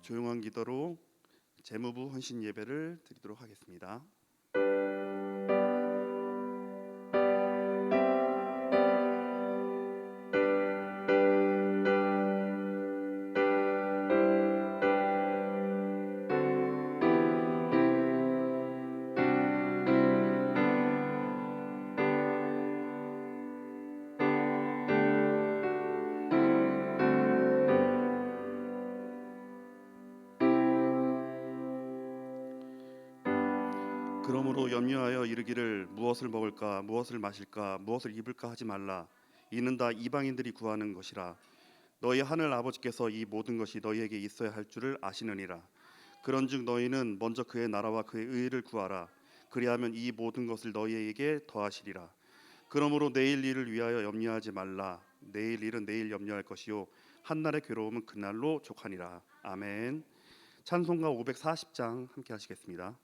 조용한 기도로 재무부 헌신 예배를 드리도록 하겠습니다. 그러므로 염려하여 이르기를 무엇을 먹을까 무엇을 마실까 무엇을 입을까 하지 말라. 이는 다 이방인들이 구하는 것이라. 너희 하늘 아버지께서 이 모든 것이 너희에게 있어야 할 줄을 아시느니라. 그런즉 너희는 먼저 그의 나라와 그의 의를 구하라. 그리하면 이 모든 것을 너희에게 더하시리라. 그러므로 내일 일을 위하여 염려하지 말라. 내일 일은 내일 염려할 것이요 한날의 괴로움은 그날로 족하니라. 아멘. 찬송가 540장 함께 하시겠습니다.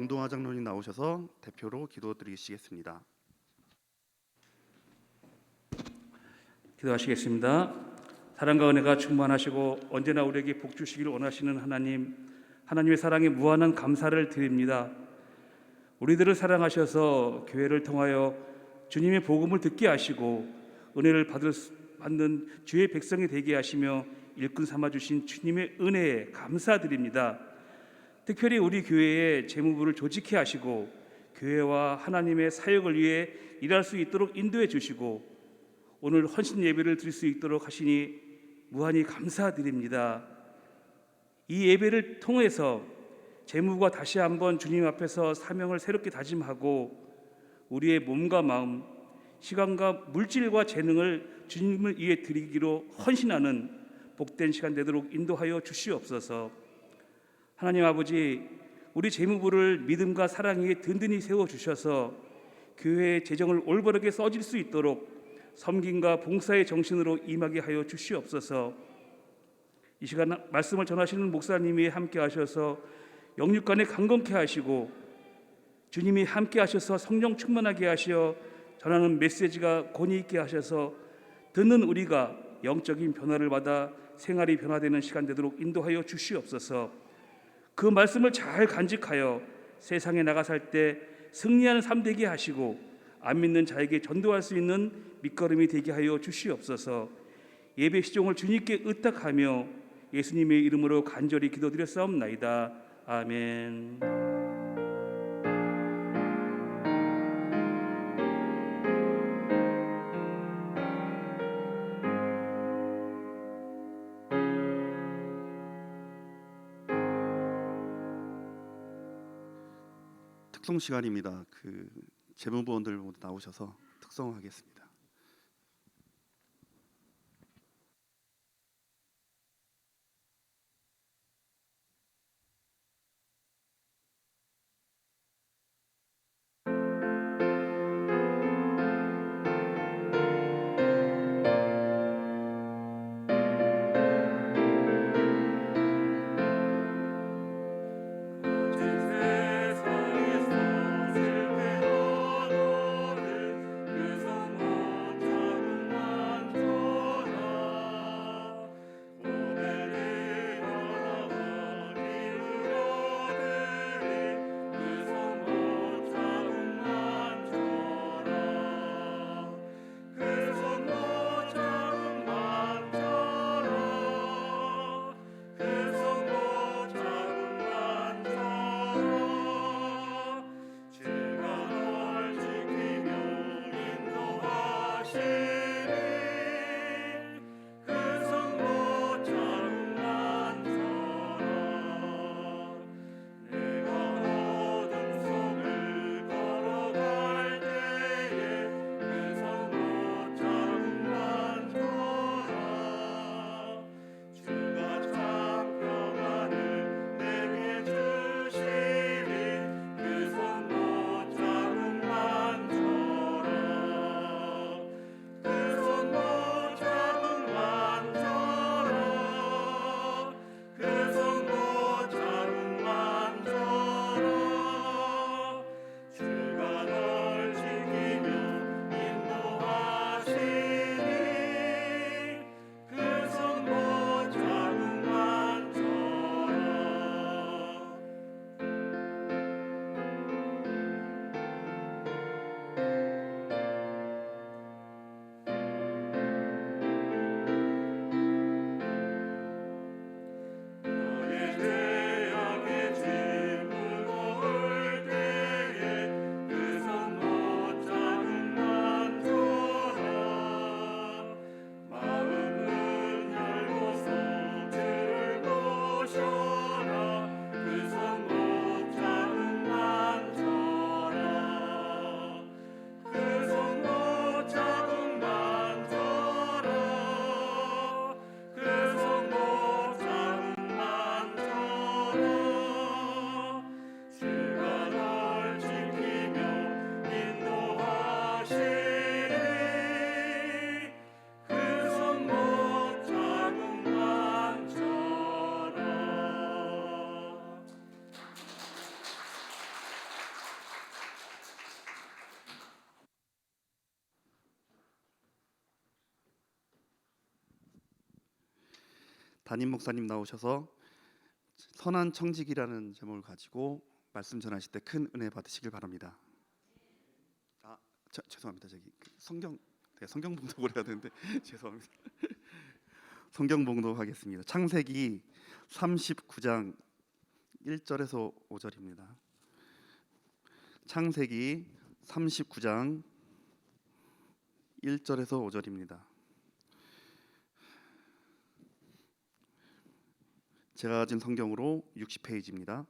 정동화 장로님 나오셔서 대표로 기도드리시겠습니다. 기도하시겠습니다. 사랑과 은혜가 충만하시고 언제나 우리에게 복 주시기를 원하시는 하나님, 하나님의 사랑에 무한한 감사를 드립니다. 우리들을 사랑하셔서 교회를 통하여 주님의 복음을 듣게 하시고 은혜를 받는 주의 백성이 되게 하시며 일꾼 삼아주신 주님의 은혜에 감사드립니다. 특별히 우리 교회의 재무부를 조직해 하시고 교회와 하나님의 사역을 위해 일할 수 있도록 인도해 주시고 오늘 헌신 예배를 드릴 수 있도록 하시니 무한히 감사드립니다. 이 예배를 통해서 재무부가 다시 한번 주님 앞에서 사명을 새롭게 다짐하고 우리의 몸과 마음, 시간과 물질과 재능을 주님을 위해 드리기로 헌신하는 복된 시간 되도록 인도하여 주시옵소서. 하나님 아버지, 우리 재무부를 믿음과 사랑 위에 든든히 세워주셔서 교회의 재정을 올바르게 써질 수 있도록 섬김과 봉사의 정신으로 임하게 하여 주시옵소서. 이 시간 말씀을 전하시는 목사님이 함께 하셔서 영육간에 강건케 하시고 주님이 함께 하셔서 성령 충만하게 하시어 전하는 메시지가 권위 있게 하셔서 듣는 우리가 영적인 변화를 받아 생활이 변화되는 시간 되도록 인도하여 주시옵소서. 그 말씀을 잘 간직하여 세상에 나가 살 때 승리하는 삶 되게 하시고 안 믿는 자에게 전도할 수 있는 밑거름이 되게 하여 주시옵소서. 예배 시종을 주님께 의탁하며 예수님의 이름으로 간절히 기도드렸사옵나이다. 아멘. 특송 시간입니다. 재무부원들 모두 나오셔서 특송하겠습니다. 담임 목사님 나오셔서 선한 청직이라는 제목을 가지고 말씀 전하실 때 큰 은혜 받으시길 바랍니다. 죄송합니다. 성경 봉독을 해야 되는데 죄송합니다. 성경 봉독하겠습니다. 창세기 39장 1절에서 5절입니다. 창세기 39장 1절에서 5절입니다. 제가 가진 성경으로 60페이지입니다.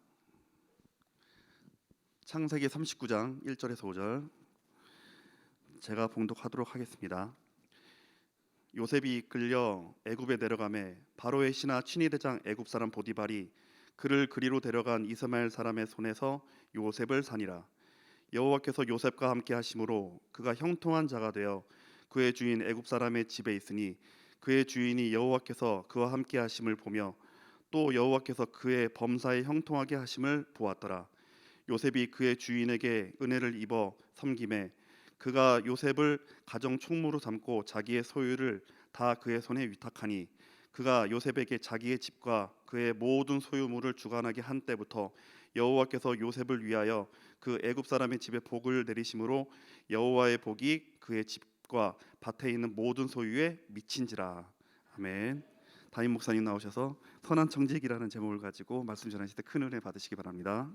창세기 39장 1절에서 5절. 제가 봉독하도록 하겠습니다. 요셉이 이끌려 애굽에 내려가매 바로의 신하 친위대장 애굽 사람 보디발이 그를 그리로 데려간 이스마엘 사람의 손에서 요셉을 산이라. 여호와께서 요셉과 함께 하심으로 그가 형통한 자가 되어 그의 주인 애굽 사람의 집에 있으니 그의 주인이 여호와께서 그와 함께 하심을 보며 또 여호와께서 그의 범사에 형통하게 하심을 보았더라. 요셉이 그의 주인에게 은혜를 입어 섬김에 그가 요셉을 가정 총무로 삼고 자기의 소유를 다 그의 손에 위탁하니 그가 요셉에게 자기의 집과 그의 모든 소유물을 주관하게 한 때부터 여호와께서 요셉을 위하여 그 애굽 사람의 집에 복을 내리심으로 여호와의 복이 그의 집과 밭에 있는 모든 소유에 미친지라. 아멘. 담임 목사님 나오셔서 선한 청지기라는 제목을 가지고 말씀 전하실 때 큰 은혜 받으시기 바랍니다.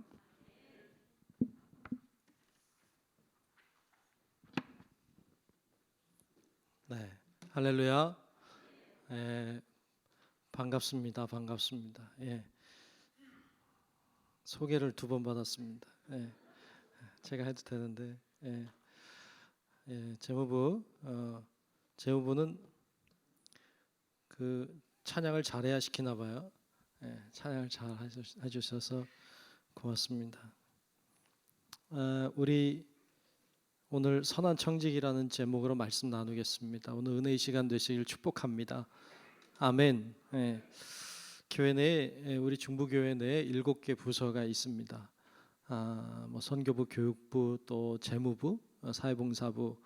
네, 할렐루야. 반갑습니다. 반갑습니다. 예, 소개를 2번 받았습니다. 예, 제가 해도 되는데, 재무부는 그 찬양을 잘해야 시키나 봐요. 찬양을 잘 해주셔서 고맙습니다. 우리 오늘 선한 청직이라는 제목으로 말씀 나누겠습니다. 오늘 은혜의 시간 되시길 축복합니다. 아멘. 교회 내에 우리 중부교회 내에 7개 부서가 있습니다. 선교부, 교육부, 또 재무부, 사회봉사부,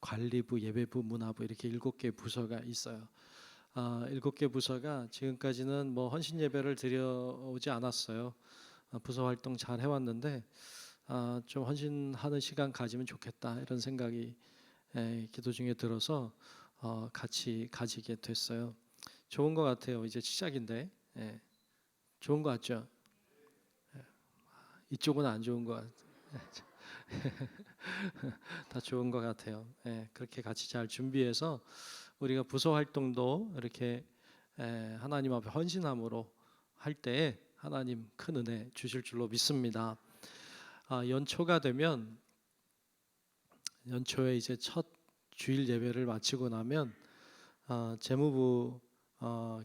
관리부, 예배부, 문화부 이렇게 7개 부서가 있어요. 7개 부서가 지금까지는 헌신 예배를 드려오지 않았어요. 부서 활동 잘 해왔는데 좀 헌신하는 시간 가지면 좋겠다 이런 생각이 기도 중에 들어서 같이 가지게 됐어요. 좋은 것 같아요. 이제 시작인데 좋은 것 같죠? 이쪽은 안 좋은 것 같아요. 다 좋은 것 같아요. 그렇게 같이 잘 준비해서 우리가 부서 활동도 이렇게 하나님 앞에 헌신함으로 할 때에 하나님 큰 은혜 주실 줄로 믿습니다. 연초가 되면 연초에 이제 첫 주일 예배를 마치고 나면 재무부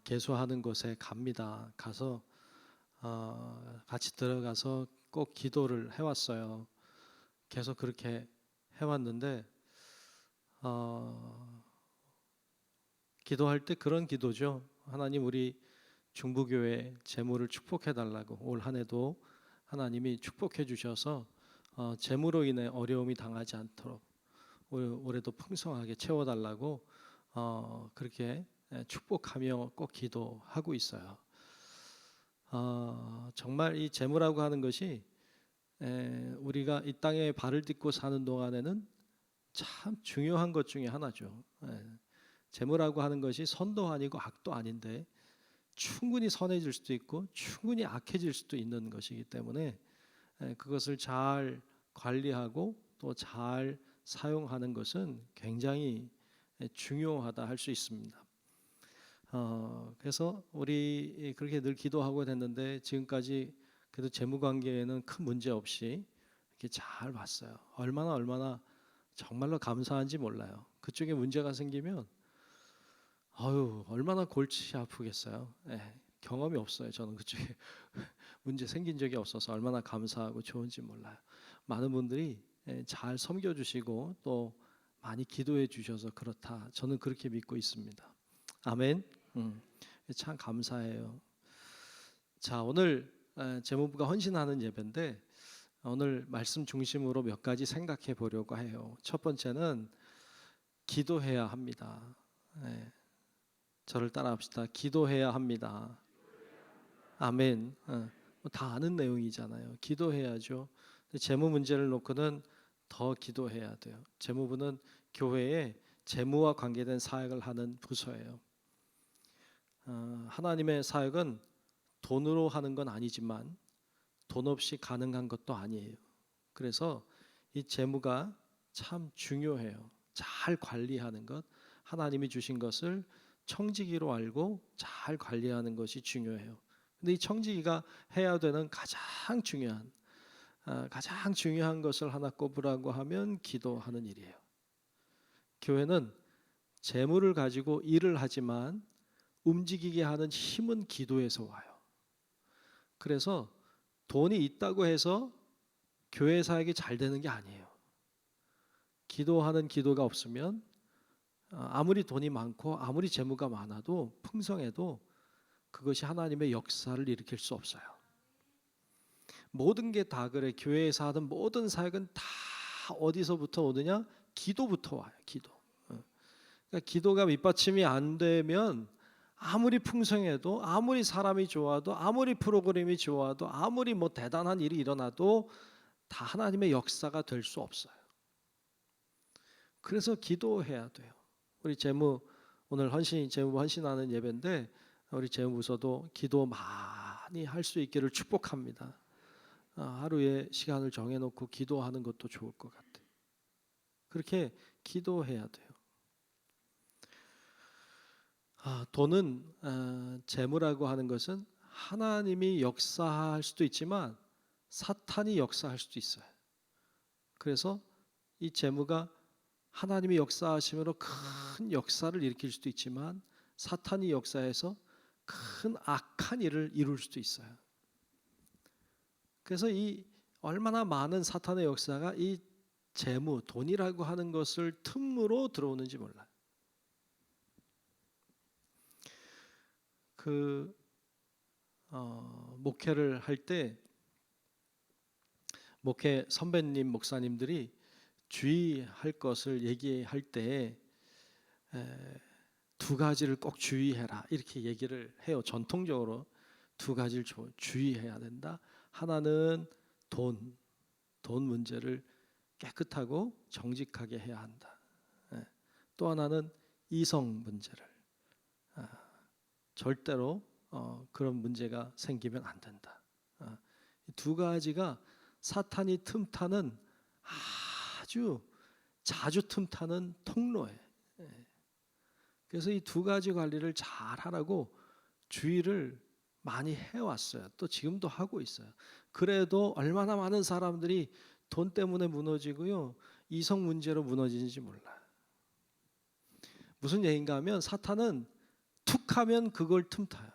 개소하는 곳에 갑니다. 가서 같이 들어가서 꼭 기도를 해왔어요. 계속 그렇게 해왔는데 기도할 때 그런 기도죠. 하나님 우리 중부교회 재무를 축복해 달라고. 올 한 해도 하나님이 축복해 주셔서 재무로 인해 어려움이 당하지 않도록 올해도 풍성하게 채워달라고 그렇게 축복하며 꼭 기도하고 있어요. 정말 이 재무라고 하는 것이 우리가 이 땅에 발을 딛고 사는 동안에는 참 중요한 것 중에 하나죠. 재무라고 하는 것이 선도 아니고 악도 아닌데 충분히 선해질 수도 있고 충분히 악해질 수도 있는 것이기 때문에 그것을 잘 관리하고 또 잘 사용하는 것은 굉장히 중요하다 할 수 있습니다. 그래서 우리 그렇게 늘 기도하고 됐는데 지금까지 그래도 재무 관계에는 큰 문제 없이 이렇게 잘 봤어요. 얼마나 정말로 감사한지 몰라요. 그쪽에 문제가 생기면 얼마나 골치 아프겠어요. 경험이 없어요. 저는 그쪽에 문제 생긴 적이 없어서 얼마나 감사하고 좋은지 몰라요. 많은 분들이 잘 섬겨주시고 또 많이 기도해 주셔서 그렇다. 저는 그렇게 믿고 있습니다. 아멘. 참 감사해요. 자, 오늘 재무부가 헌신하는 예배인데 오늘 말씀 중심으로 몇 가지 생각해 보려고 해요. 첫 번째는 기도해야 합니다. 저를 따라합시다. 기도해야 합니다. 아멘. 다 아는 내용이잖아요. 기도해야죠. 재무 문제를 놓고는 더 기도해야 돼요. 재무부는 교회에 재무와 관계된 사역을 하는 부서예요. 하나님의 사역은 돈으로 하는 건 아니지만 돈 없이 가능한 것도 아니에요. 그래서 이 재무가 참 중요해요. 잘 관리하는 것, 하나님이 주신 것을 청지기로 알고 잘 관리하는 것이 중요해요. 근데 이 청지기가 해야 되는 가장 중요한 것을 하나 꼽으라고 하면 기도하는 일이에요. 교회는 재물을 가지고 일을 하지만 움직이게 하는 힘은 기도에서 와요. 그래서 돈이 있다고 해서 교회 사역이 잘 되는 게 아니에요. 기도하는 기도가 없으면 아무리 돈이 많고 아무리 재무가 많아도 풍성해도 그것이 하나님의 역사를 일으킬 수 없어요. 모든 게 다 그래. 교회에서 하는 모든 사역은 다 어디서부터 오느냐? 기도부터 와요. 기도. 그러니까 기도가 밑받침이 안 되면 아무리 풍성해도, 아무리 사람이 좋아도, 아무리 프로그램이 좋아도, 아무리 뭐 대단한 일이 일어나도 다 하나님의 역사가 될 수 없어요. 그래서 기도해야 돼요. 우리 재무 오늘 재무 헌신하는 예배인데 우리 재무부서도 기도 많이 할 수 있기를 축복합니다. 하루에 시간을 정해놓고 기도하는 것도 좋을 것 같아요. 그렇게 기도해야 돼요. 돈은 재물이라고 하는 것은 하나님이 역사할 수도 있지만 사탄이 역사할 수도 있어요. 그래서 이 재물가 하나님이 역사하심으로 큰 역사를 일으킬 수도 있지만 사탄이 역사해서 큰 악한 일을 이룰 수도 있어요. 그래서 이 얼마나 많은 사탄의 역사가 이 재무, 돈이라고 하는 것을 틈으로 들어오는지 몰라요. 목회를 할 때 목회 선배님 목사님들이 주의할 것을 얘기할 때 두 가지를 꼭 주의해라 이렇게 얘기를 해요. 전통적으로 두 가지를 주의해야 된다. 하나는 돈 문제를 깨끗하고 정직하게 해야 한다. 또 하나는 이성 문제를 절대로 그런 문제가 생기면 안 된다. 이 두 가지가 사탄이 틈타는 아주 자주 틈타는 통로예요. 그래서 이 두 가지 관리를 잘 하라고 주의를 많이 해왔어요. 또 지금도 하고 있어요. 그래도 얼마나 많은 사람들이 돈 때문에 무너지고요, 이성 문제로 무너지는지 몰라요. 무슨 얘기인가 하면 사탄은 툭하면 그걸 틈타요.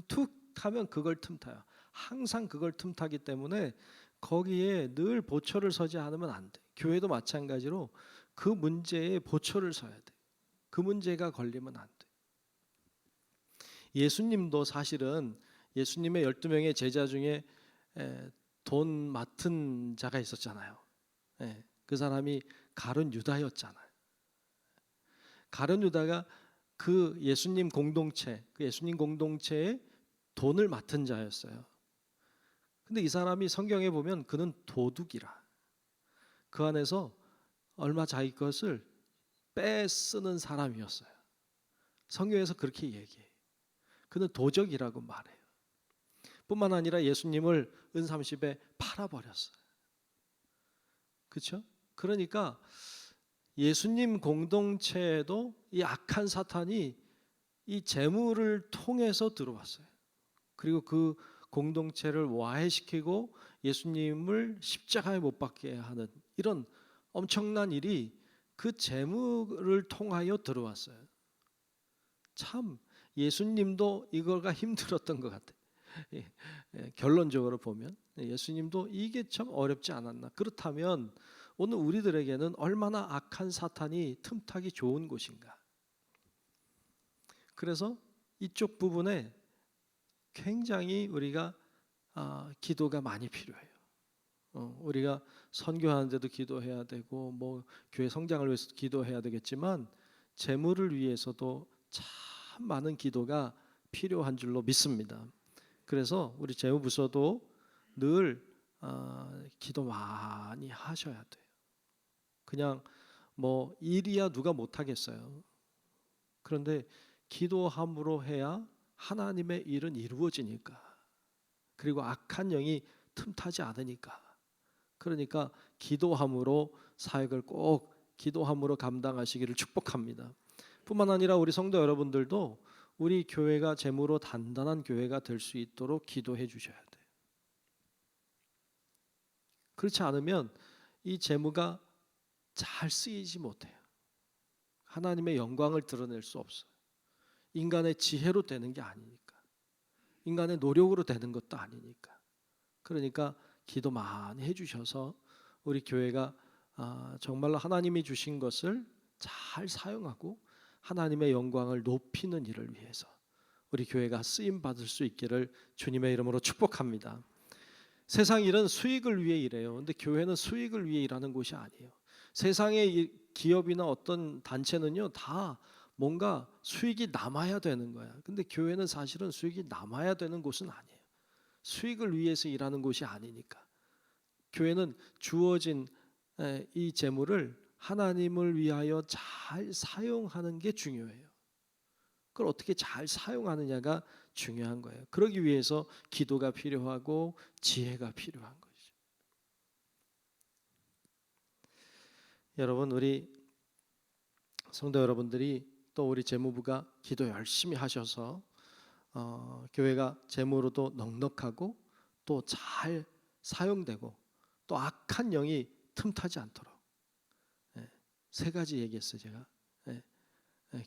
툭하면 그걸 틈타요. 항상 그걸 틈타기 때문에 거기에 늘 보초를 서지 않으면 안 돼. 교회도 마찬가지로 그 문제에 보초를 서야 돼. 그 문제가 걸리면 안 돼. 예수님도 사실은 예수님의 12명의 제자 중에 돈 맡은 자가 있었잖아요. 그 사람이 가룟 유다였잖아요. 가룟 유다가 그 예수님 공동체에 돈을 맡은 자였어요. 근데 이 사람이 성경에 보면 그는 도둑이라. 그 안에서 얼마 자기 것을 빼쓰는 사람이었어요. 성경에서 그렇게 얘기해요. 그는 도적이라고 말해요. 뿐만 아니라 예수님을 은30에 팔아버렸어요. 그렇죠? 그러니까 예수님 공동체에도 이 악한 사탄이 이 재물을 통해서 들어왔어요. 그리고 그 공동체를 와해시키고 예수님을 십자가에 못 박게 하는 이런 엄청난 일이 그 재물을 통하여 들어왔어요. 참 예수님도 이거가 힘들었던 것 같아요. 결론적으로 보면 예수님도 이게 참 어렵지 않았나. 그렇다면 오늘 우리들에게는 얼마나 악한 사탄이 틈타기 좋은 곳인가. 그래서 이쪽 부분에 굉장히 우리가 기도가 많이 필요해요. 우리가 선교하는데도 기도해야 되고 뭐 교회 성장을 위해서도 기도해야 되겠지만 재물을 위해서도 참 많은 기도가 필요한 줄로 믿습니다. 그래서 우리 재무부서도 늘 기도 많이 하셔야 돼요. 그냥 뭐 일이야 누가 못하겠어요. 그런데 기도함으로 해야 하나님의 일은 이루어지니까. 그리고 악한 영이 틈타지 않으니까. 그러니까 기도함으로 사역을 꼭 기도함으로 감당하시기를 축복합니다. 뿐만 아니라 우리 성도 여러분들도 우리 교회가 재무로 단단한 교회가 될 수 있도록 기도해 주셔야 돼요. 그렇지 않으면 이 재무가 잘 쓰이지 못해요. 하나님의 영광을 드러낼 수 없어요. 인간의 지혜로 되는 게 아니니까. 인간의 노력으로 되는 것도 아니니까. 그러니까 기도 많이 해주셔서 우리 교회가 정말로 하나님이 주신 것을 잘 사용하고 하나님의 영광을 높이는 일을 위해서 우리 교회가 쓰임 받을 수 있기를 주님의 이름으로 축복합니다. 세상 일은 수익을 위해 일해요. 근데 교회는 수익을 위해 일하는 곳이 아니에요. 세상의 기업이나 어떤 단체는요, 다 뭔가 수익이 남아야 되는 거야. 근데 교회는 사실은 수익이 남아야 되는 곳은 아니에요. 수익을 위해서 일하는 곳이 아니니까. 교회는 주어진 이 재물을 하나님을 위하여 잘 사용하는 게 중요해요. 그걸 어떻게 잘 사용하느냐가 중요한 거예요. 그러기 위해서 기도가 필요하고 지혜가 필요한 것이죠. 여러분, 우리 성도 여러분들이 또 우리 재무부가 기도 열심히 하셔서 교회가 재무로도 넉넉하고 또 잘 사용되고 또 악한 영이 틈타지 않도록 세 가지 얘기했어요. 제가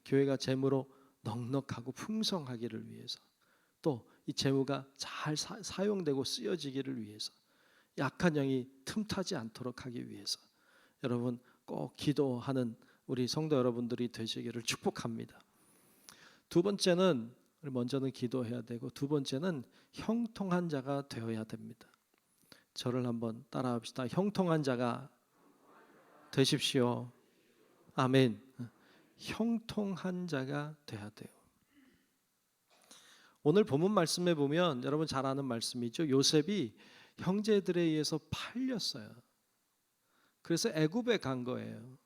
교회가 재무로 넉넉하고 풍성하기를 위해서, 또 이 재무가 잘 사용되고 쓰여지기를 위해서, 약한 영이 틈타지 않도록 하기 위해서 여러분 꼭 기도하는 우리 성도 여러분들이 되시기를 축복합니다. 두 번째는, 먼저는 기도해야 되고 두 번째는 형통한 자가 되어야 됩니다. 저를 한번 따라합시다. 형통한 자가 되십시오. 아멘. 형통한 자가 돼야 돼요. 오늘 본문 말씀에 보면 여러분 잘 아는 말씀이죠. 요셉이 형제들에 의해서 팔렸어요. 그래서 애굽에 간 거예요.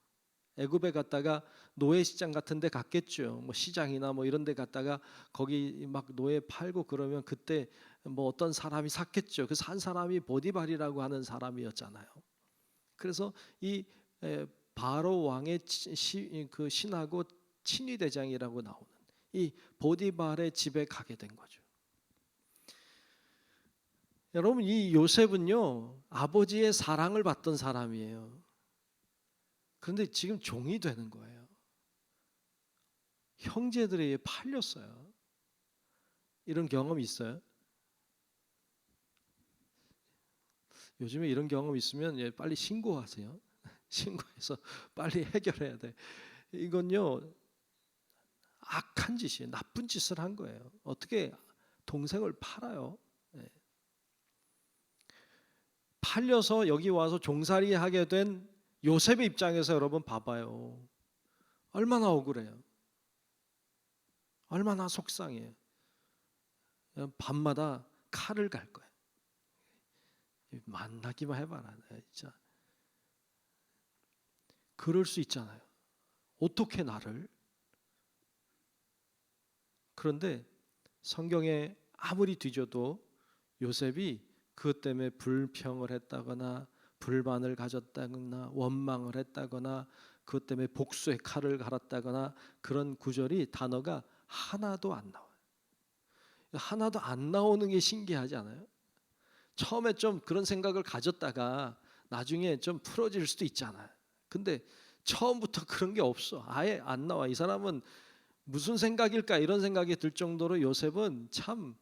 애굽에 갔다가 노예 시장 같은 데 갔겠죠. 뭐 시장이나 뭐 이런 데 갔다가 거기 막 노예 팔고 그러면 그때 뭐 어떤 사람이 샀겠죠. 그 산 사람이 보디발이라고 하는 사람이었잖아요. 그래서 이 바로 왕의 그 신하고 친위 대장이라고 나오는 이 보디발의 집에 가게 된 거죠. 여러분, 이 요셉은요, 아버지의 사랑을 받던 사람이에요. 그런데 지금 종이 되는 거예요. 형제들에 의해 팔렸어요. 이런 경험 있어요? 요즘에 이런 경험 있으면 빨리 신고하세요. 신고해서 빨리 해결해야 돼. 이건요, 악한 짓이에요. 나쁜 짓을 한 거예요. 어떻게 동생을 팔아요? 팔려서 여기 와서 종살이 하게 된 요셉의 입장에서 여러분 봐봐요. 얼마나 억울해요. 얼마나 속상해요. 밤마다 칼을 갈 거예요. 만나기만 해봐라. 진짜. 그럴 수 있잖아요. 어떻게 나를? 그런데 성경에 아무리 뒤져도 요셉이 그것 때문에 불평을 했다거나 불만을 가졌다거나 원망을 했다거나 그것 때문에 복수의 칼을 갈았다거나 그런 구절이, 단어가 하나도 안 나와요. 하나도 안 나오는 게 신기하지 않아요? 처음에 좀 그런 생각을 가졌다가 나중에 좀 풀어질 수도 있잖아요. 근데 처음부터 그런 게 없어. 아예 안 나와. 이 사람은 무슨 생각일까 이런 생각이 들 정도로 요셉은 참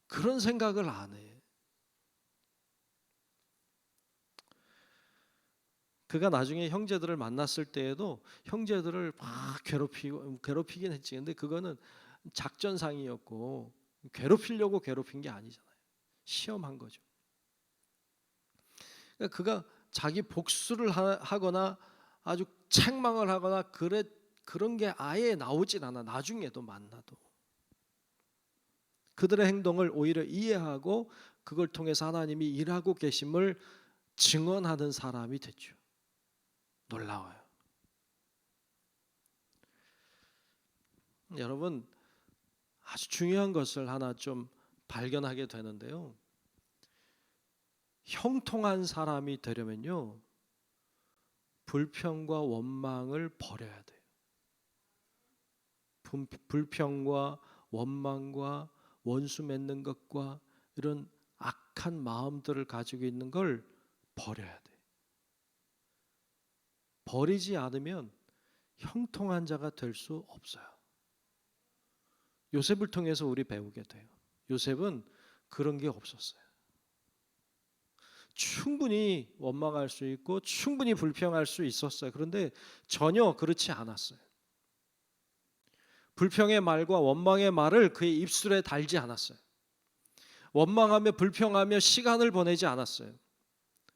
그런 생각을 안 해. 그가 나중에 형제들을 만났을 때에도 형제들을 막 괴롭히긴 했지. 근데 그거는 작전상이었고 괴롭히려고 괴롭힌 게 아니잖아요. 시험한 거죠. 그러니까 그가 자기 복수를 하거나 아주 책망을 하거나 그런 게 아예 나오질 않아. 나중에도 만나도 그들의 행동을 오히려 이해하고 그걸 통해서 하나님이 일하고 계심을 증언하는 사람이 됐죠. 놀라워요. 여러분, 아주 중요한 것을 하나 좀 발견하게 되는데요. 형통한 사람이 되려면요, 불평과 원망을 버려야 돼요. 불평과 원망과 원수 맺는 것과 이런 악한 마음들을 가지고 있는 걸 버려야 돼요. 버리지 않으면 형통한 자가 될 수 없어요. 요셉을 통해서 우리 배우게 돼요. 요셉은 그런 게 없었어요. 충분히 원망할 수 있고 충분히 불평할 수 있었어요. 그런데 전혀 그렇지 않았어요. 불평의 말과 원망의 말을 그의 입술에 달지 않았어요. 원망하며 불평하며 시간을 보내지 않았어요.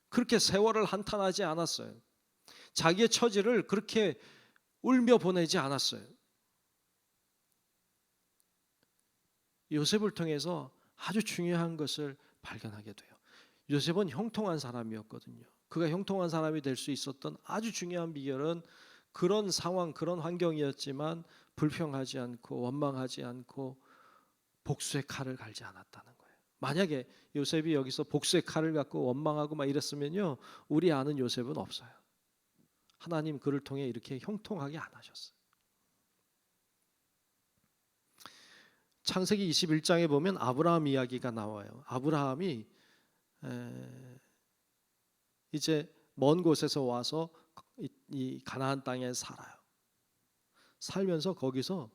그렇게 세월을 한탄하지 않았어요. 자기의 처지를 그렇게 울며 보내지 않았어요. 요셉을 통해서 아주 중요한 것을 발견하게 돼요. 요셉은 형통한 사람이었거든요. 그가 형통한 사람이 될 수 있었던 아주 중요한 비결은 그런 상황, 그런 환경이었지만 불평하지 않고 원망하지 않고 복수의 칼을 갈지 않았다는 거예요. 만약에 요셉이 여기서 복수의 칼을 갖고 원망하고 막 이랬으면요, 우리 아는 요셉은 없어요. 하나님 그를 통해 이렇게 형통하게 안 하셨어요. 창세기 21장에 보면 아브라함 이야기가 나와요. 아브라함이 이제 먼 곳에서 와서 이 가나안 땅에 살아요. 살면서 거기서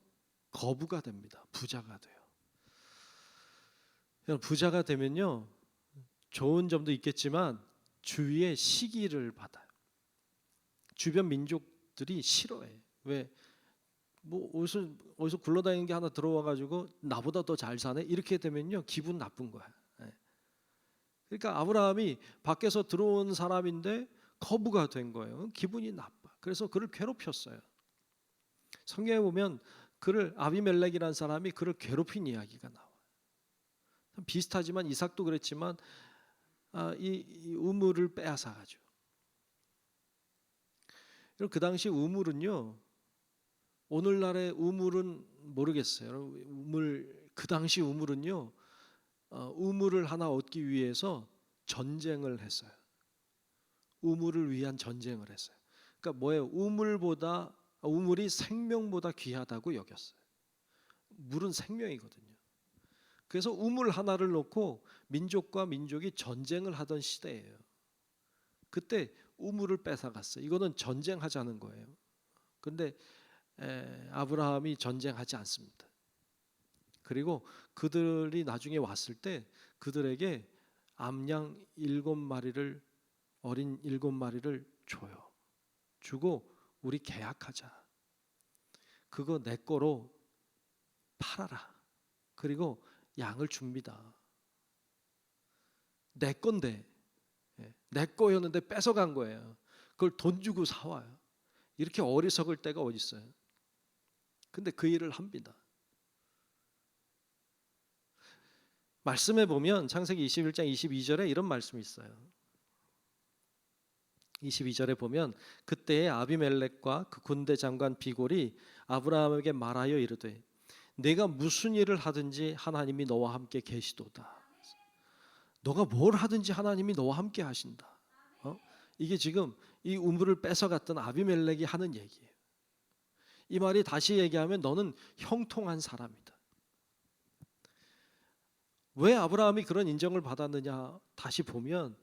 거부가 됩니다. 부자가 돼요. 부자가 되면요, 좋은 점도 있겠지만 주위의 시기를 받아요. 주변 민족들이 싫어해. 왜? 뭐 어디서 굴러다니는 게 하나 들어와 가지고 나보다 더 잘 사네, 이렇게 되면요 기분 나쁜 거야. 그러니까 아브라함이 밖에서 들어온 사람인데 거부가 된 거예요. 기분이 나빠. 그래서 그를 괴롭혔어요. 성경에 보면 그를 아비멜렉이라는 사람이 그를 괴롭힌 이야기가 나와요. 비슷하지만 이삭도 그랬지만 이 우물을 빼앗아 가지고. 그 당시 우물은요, 오늘날의 우물은 모르겠어요. 그 당시 우물은요, 우물을 하나 얻기 위해서 전쟁을 했어요. 우물을 위한 전쟁을 했어요. 그러니까 뭐예요? 우물이 생명보다 귀하다고 여겼어요. 물은 생명이거든요. 그래서 우물 하나를 놓고 민족과 민족이 전쟁을 하던 시대예요. 그때 우물을 뺏어갔어요. 이거는 전쟁하자는 거예요. 그런데 아브라함이 전쟁하지 않습니다. 그리고 그들이 나중에 왔을 때 그들에게 암양 7마리를, 어린 7마리를 줘요. 주고 우리 계약하자. 그거 내 거로 팔아라. 그리고 양을 줍니다. 내 건데, 내 거였는데 뺏어간 거예요. 그걸 돈 주고 사와요. 이렇게 어리석을 때가 어디 있어요? 근데 그 일을 합니다. 말씀에 보면 창세기 21장 22절에 이런 말씀이 있어요. 22절에 보면 그때에 아비멜렉과 그 군대 장관 비골이 아브라함에게 말하여 이르되 내가 무슨 일을 하든지 하나님이 너와 함께 계시도다. 너가 뭘 하든지 하나님이 너와 함께 하신다. 이게 지금 이 우물을 뺏어갔던 아비멜렉이 하는 얘기예요. 이 말이 다시 얘기하면 너는 형통한 사람이다. 왜 아브라함이 그런 인정을 받았느냐, 다시 보면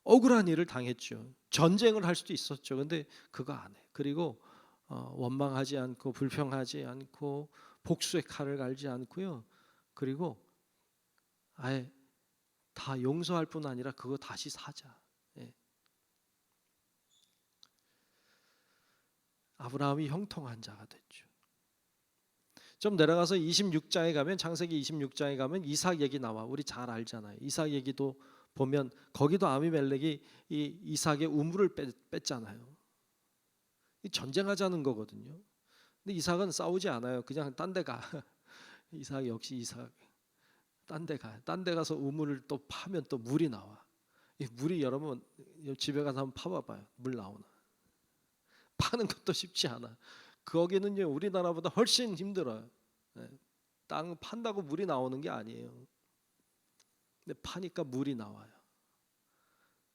억울한 일을 당했죠. 전쟁을 할 수도 있었죠. 근데 그거 안 해. 그리고 원망하지 않고 불평하지 않고 복수의 칼을 갈지 않고요. 그리고 아예 다 용서할 뿐 아니라 그거 다시 사자. 아브라함이 형통한 자가 됐죠. 좀 내려가서 26장에 가면, 창세기 26장에 가면 이삭 얘기 나와. 우리 잘 알잖아요. 이삭 얘기도 보면 거기도 아비멜렉이 이 이삭의 우물을 뺐잖아요. 전쟁하자는 거거든요. 근데 이삭은 싸우지 않아요. 그냥 딴 데 가. 이삭 역시 이삭. 딴 데 가. 딴 데 가서 우물을 또 파면 또 물이 나와. 이 물이, 여러분 집에 가서 한번 파봐봐요. 물 나오나. 파는 것도 쉽지 않아. 거기는요 우리나라보다 훨씬 힘들어요. 땅 판다고 물이 나오는 게 아니에요. 근데 파니까 물이 나와요.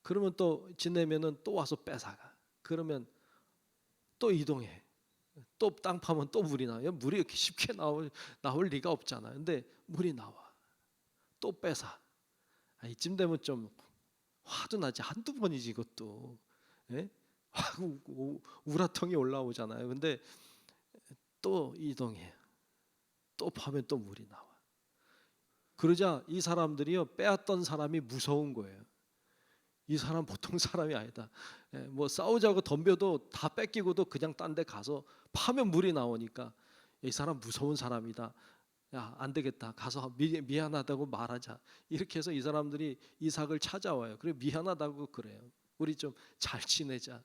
그러면 또 지내면은 또 와서 뺏어가. 그러면 또 이동해. 또 땅 파면 또 물이 나와요. 물이 이렇게 쉽게 나올 리가 없잖아요. 근데 물이 나와. 또 뺏어. 이쯤 되면 좀 화도 나지. 한두 번이지 이것도. 우라통이 올라오잖아요. 근데 또 이동해요. 또 파면 또 물이 나와. 그러자 이 사람들이요, 빼앗던 사람이 무서운 거예요. 이 사람 보통 사람이 아니다. 뭐 싸우자고 덤벼도 다 뺏기고도 그냥 딴 데 가서 파면 물이 나오니까 이 사람 무서운 사람이다. 야, 안 되겠다. 가서 미안하다고 말하자. 이렇게 해서 이 사람들이 이삭을 찾아와요. 그래, 미안하다고 그래요. 우리 좀 잘 지내자.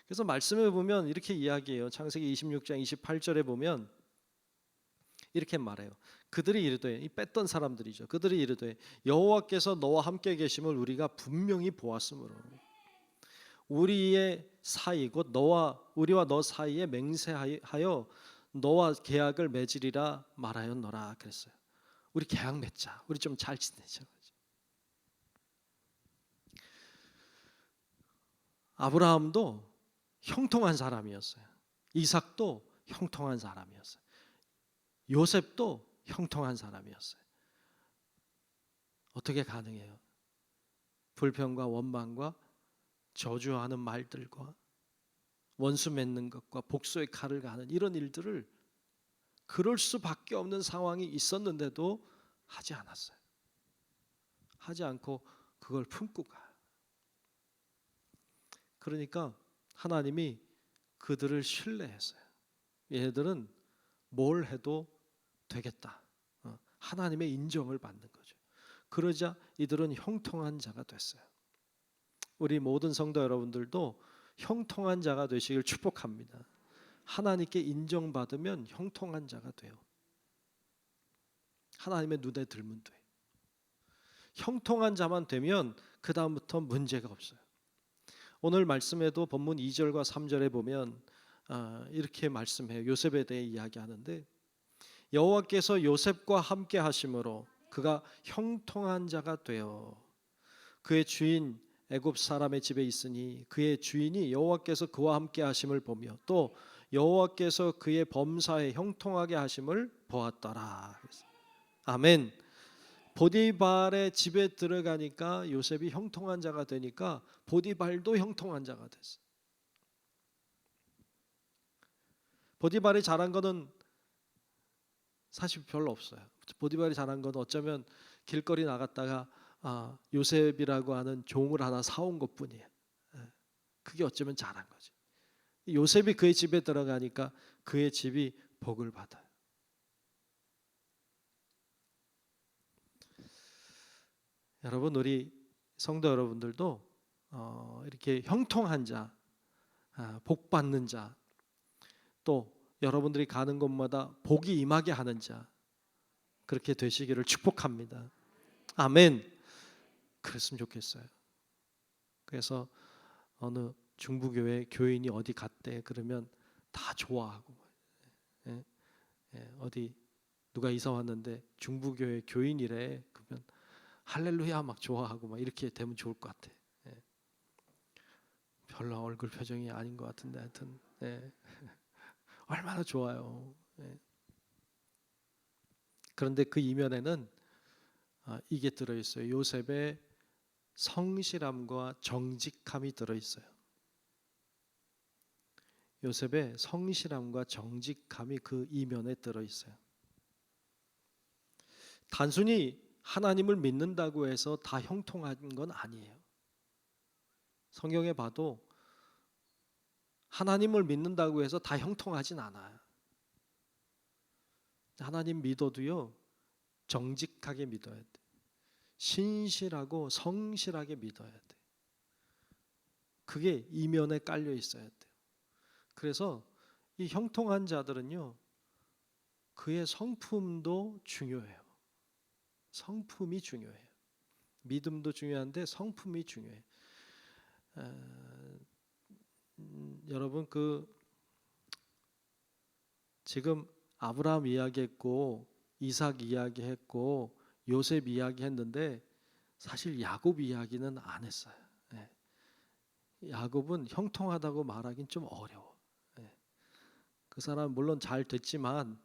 그래서 말씀에 보면 이렇게 이야기해요. 창세기 26장 28절에 보면 이렇게 말해요. 그들이 이르되, 이 뺐던 사람들이죠. 그들이 이르되 여호와께서 너와 함께 계심을 우리가 분명히 보았으므로 우리의 사이 곧 우리와 너 사이에 맹세하여 너와 계약을 맺으리라 말하였노라 그랬어요. 우리 계약 맺자. 우리 좀 잘 지내자. 아브라함도 형통한 사람이었어요. 이삭도 형통한 사람이었어요. 요셉도 형통한 사람이었어요. 어떻게 가능해요? 불평과 원망과 저주하는 말들과 원수 맺는 것과 복수의 칼을 가는 이런 일들을 그럴 수밖에 없는 상황이 있었는데도 하지 않았어요. 하지 않고 그걸 품고 가요. 그러니까 하나님이 그들을 신뢰했어요. 얘들은 뭘 해도 되겠다. 하나님의 인정을 받는 거죠. 그러자 이들은 형통한 자가 됐어요. 우리 모든 성도 여러분들도 형통한 자가 되시길 축복합니다. 하나님께 인정받으면 형통한 자가 돼요. 하나님의 눈에 들면 돼요. 형통한 자만 되면 그 다음부터 문제가 없어요. 오늘 말씀에도 본문 2절과 3절에 보면 이렇게 말씀해요. 요셉에 대해 이야기하는데 여호와께서 요셉과 함께 하심으로 그가 형통한 자가 되어 그의 주인 애굽 사람의 집에 있으니 그의 주인이 여호와께서 그와 함께 하심을 보며 또 여호와께서 그의 범사에 형통하게 하심을 보았더라. 아멘. 보디발의 집에 들어가니까 요셉이 형통한 자가 되니까 보디발도 형통한 자가 됐어요. 보디발이 잘한 거는 사실 별로 없어요. 보디발이 잘한 건 어쩌면 길거리 나갔다가 요셉이라고 하는 종을 하나 사온 것뿐이에요. 그게 어쩌면 잘한 거지. 요셉이 그의 집에 들어가니까 그의 집이 복을 받아요. 여러분, 우리 성도 여러분들도 이렇게 형통한 자, 복 받는 자, 또 여러분들이 가는 곳마다 복이 임하게 하는 자, 그렇게 되시기를 축복합니다. 아멘. 그랬으면 좋겠어요. 그래서 어느 중부교회 교인이 어디 갔대 그러면 다 좋아하고, 어디 누가 이사 왔는데 중부교회 교인이래 그러면 할렐루야 막 좋아하고 막 이렇게 되면 좋을 것 같아. 별로 얼굴 표정이 아닌 것 같은데 하여튼 얼마나 좋아요. 그런데 그 이면에는 이게 들어있어요. 요셉의 성실함과 정직함이 들어있어요. 요셉의 성실함과 정직함이 그 이면에 들어있어요. 단순히 하나님을 믿는다고 해서 다 형통한 건 아니에요. 성경에 봐도 하나님을 믿는다고 해서 다 형통하진 않아요. 하나님 믿어도요, 정직하게 믿어야 돼. 신실하고 성실하게 믿어야 돼. 그게 이면에 깔려 있어야 돼요. 그래서 이 형통한 자들은요, 그의 성품도 중요해요. 성품이 중요해요. 믿음도 중요한데 성품이 중요해요. 여러분, 지금 아브라함 이야기했고 이삭 이야기했고 요셉 이야기했는데 사실 야곱 이야기는 안 했어요. 야곱은 형통하다고 말하긴 좀 어려워. 그 사람 물론 잘 됐지만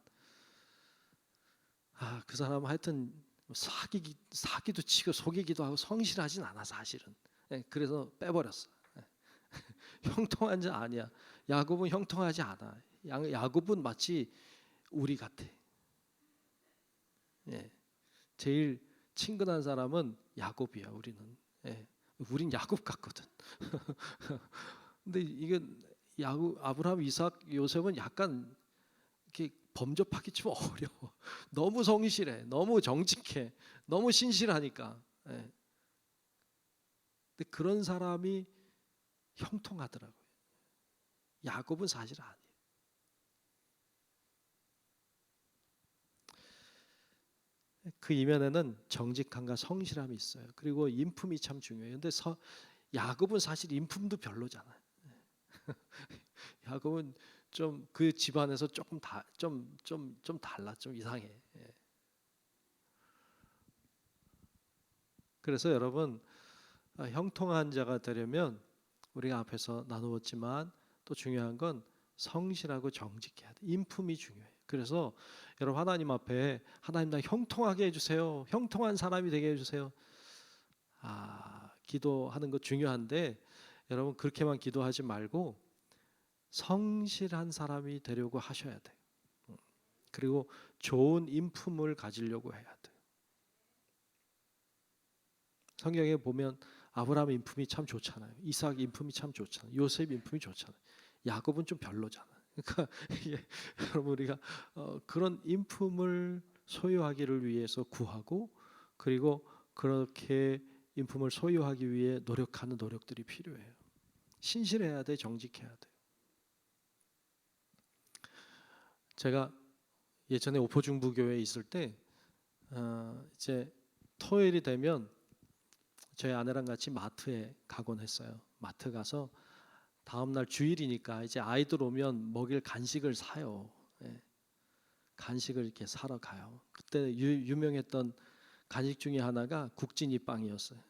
그 사람 하여튼 사기도 치고 속이기도 하고 성실하진 않아 사실은. 그래서 빼버렸어. 형통한 자 아니야. 야곱은 형통하지 않아. 야곱은 마치 우리 같아. 예. 제일 친근한 사람은 야곱이야. 우리는. 예. 우린 야곱 같거든. 근데 이게 야곱, 아브라함, 이삭, 요셉은 약간 이렇게 범접하기 좀 어려워. 너무 성실해, 너무 정직해, 너무 신실하니까. 예. 근데 그런 사람이 형통하더라고요. 야곱은 사실 아니에요. 그 이면에는 정직함과 성실함이 있어요. 그리고 인품이 참 중요해요. 근데 야곱은 사실 인품도 별로잖아요. 야곱은 좀 그 집안에서 조금 좀 달라, 좀 이상해. 예. 그래서 여러분, 형통한 자가 되려면 우리가 앞에서 나누었지만 또 중요한 건 성실하고 정직해야 돼. 인품이 중요해요. 그래서 여러분, 하나님 앞에 하나님 나 형통하게 해주세요. 형통한 사람이 되게 해주세요. 기도하는 거 중요한데 여러분, 그렇게만 기도하지 말고 성실한 사람이 되려고 하셔야 돼요. 그리고 좋은 인품을 가지려고 해야 돼요. 성경에 보면 아브라함 인품이 참 좋잖아요. 이삭 인품이 참 좋잖아요. 요셉 인품이 좋잖아요. 야곱은 좀 별로잖아요. 그러니까 여러분, 우리가 그런 인품을 소유하기를 위해서 구하고, 그리고 그렇게 인품을 소유하기 위해 노력하는 노력들이 필요해요. 신실해야 돼, 정직해야 돼. 제가 예전에 오포중부교회에 있을 때 이제 토요일이 되면 저희 아내랑 같이 마트에 가곤 했어요. 마트 가서 다음 날 주일이니까 이제 아이들 오면 먹일 간식을 사요. 예. 간식을 이렇게 사러 가요. 그때 유명했던 간식 중에 하나가 국진이 빵이었어요.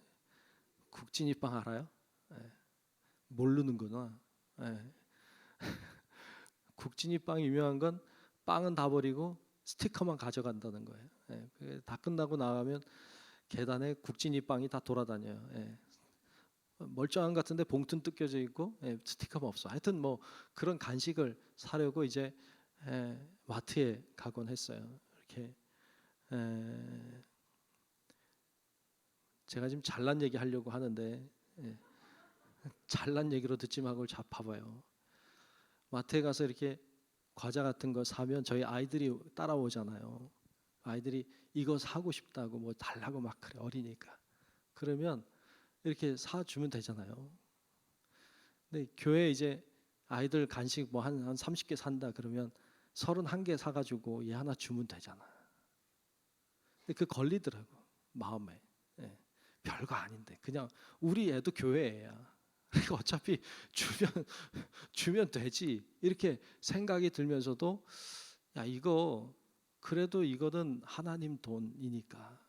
국진이 빵 알아요? 예. 모르는구나. 예. 국진이 빵이 유명한 건 빵은 다 버리고 스티커만 가져간다는 거예요. 예. 다 끝나고 나가면 계단에 국진이 빵이 다 돌아다녀요. 예. 멀쩡한 것 같은데 봉투는 뜯겨져 있고 스티커가 없어. 하여튼 뭐 그런 간식을 사려고 이제 마트에 가곤 했어요. 이렇게 제가 지금 잘난 얘기 하려고 하는데 잘난 얘기로 듣지 말고 잘 봐봐요. 마트에 가서 이렇게 과자 같은 거 사면 저희 아이들이 따라오잖아요. 아이들이 이거 사고 싶다고 뭐 달라고 막 그래, 어리니까. 그러면 이렇게 사주면 되잖아요. 근데 교회에 이제 아이들 간식 뭐 한 30개 산다 그러면 31개 사가지고 얘 하나 주면 되잖아. 근데 그 걸리더라고, 마음에. 예. 별거 아닌데 그냥 우리 애도 교회 애야. 그러니까 어차피 주면 되지 이렇게 생각이 들면서도 야, 이거 그래도 이거는 하나님 돈이니까,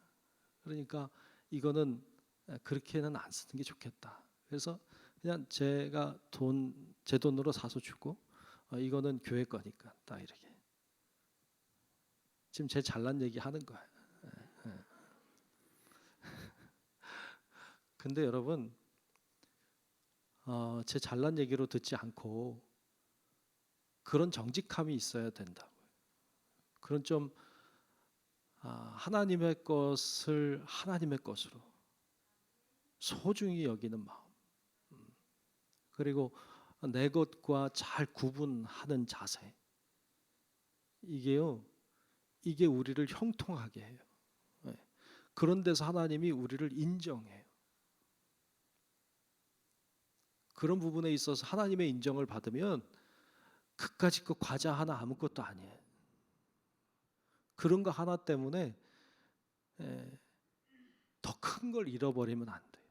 그러니까 이거는 그렇게는 안 쓰는 게 좋겠다. 그래서 그냥 제가 제 돈으로 사서 주고 이거는 교회 거니까 딱 이렇게. 지금 제 잘난 얘기 하는 거예요. 근데 여러분, 제 잘난 얘기로 듣지 않고 그런 정직함이 있어야 된다고요. 그런 좀 하나님의 것을 하나님의 것으로 소중히 여기는 마음, 그리고 내 것과 잘 구분하는 자세, 이게 우리를 형통하게 해요. 그런 데서 하나님이 우리를 인정해요. 그런 부분에 있어서 하나님의 인정을 받으면 그까짓 거 과자 하나 아무것도 아니에요. 그런 거 하나 때문에 더 큰 걸 잃어버리면 안 돼요.